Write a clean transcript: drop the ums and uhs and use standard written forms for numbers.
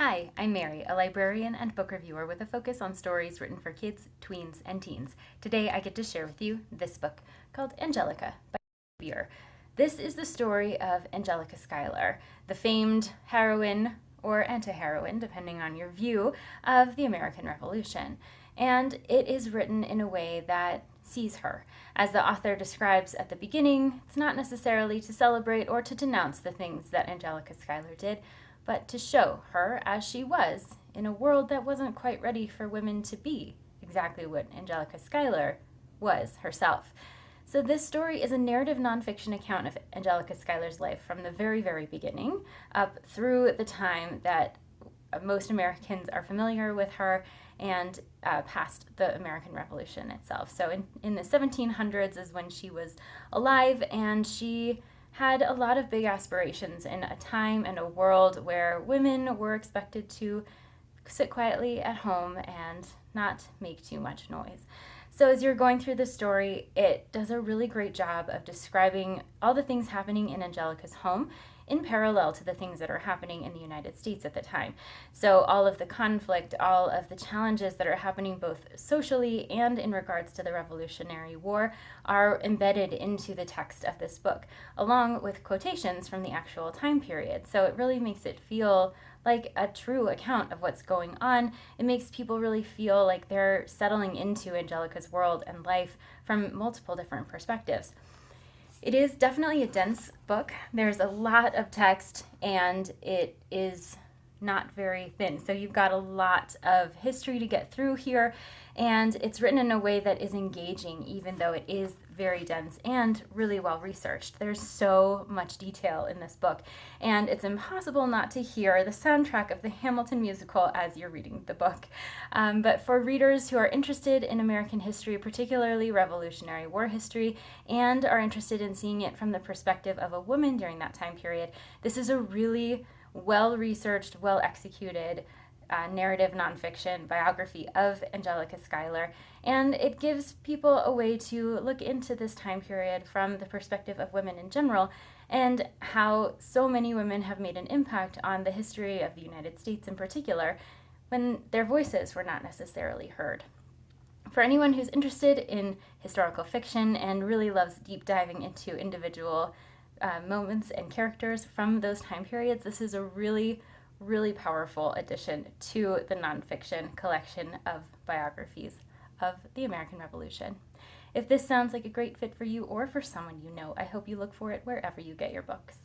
Hi, I'm Mary, a librarian and book reviewer with a focus on stories written for kids, tweens, and teens. Today I get to share with you this book called Angelica by Beer. This is the story of Angelica Schuyler, the famed heroine or anti-heroine, depending on your view, of the American Revolution. And it is written in a way that sees her. As the author describes at the beginning, it's not necessarily to celebrate or to denounce the things that Angelica Schuyler did, but to show her as she was in a world that wasn't quite ready for women to be exactly what Angelica Schuyler was herself. So this story is a narrative nonfiction account of Angelica Schuyler's life from the very, very beginning up through the time that most Americans are familiar with her and past the American Revolution itself. So in the 1700s is when she was alive, and she had a lot of big aspirations in a time and a world where women were expected to sit quietly at home and not make too much noise. So as you're going through the story, it does a really great job of describing all the things happening in Angelica's home in parallel to the things that are happening in the United States at the time. So all of the conflict, all of the challenges that are happening both socially and in regards to the Revolutionary War are embedded into the text of this book, along with quotations from the actual time period. So it really makes it feel like a true account of what's going on. It makes people really feel like they're settling into Angelica's world and life from multiple different perspectives. It is definitely a dense book. There's a lot of text, and it is not very thin. So you've got a lot of history to get through here, and it's written in a way that is engaging, even though it is very dense and really well researched. There's so much detail in this book, and it's impossible not to hear the soundtrack of the Hamilton musical as you're reading the book. But for readers who are interested in American history, particularly Revolutionary War history, and are interested in seeing it from the perspective of a woman during that time period, this is a really well-researched, well-executed narrative nonfiction biography of Angelica Schuyler, and it gives people a way to look into this time period from the perspective of women in general and how so many women have made an impact on the history of the United States in particular when their voices were not necessarily heard. For anyone who's interested in historical fiction and really loves deep diving into individual moments and characters from those time periods, this is a really powerful addition to the nonfiction collection of biographies of the American Revolution. If this sounds like a great fit for you or for someone you know, I hope you look for it wherever you get your books.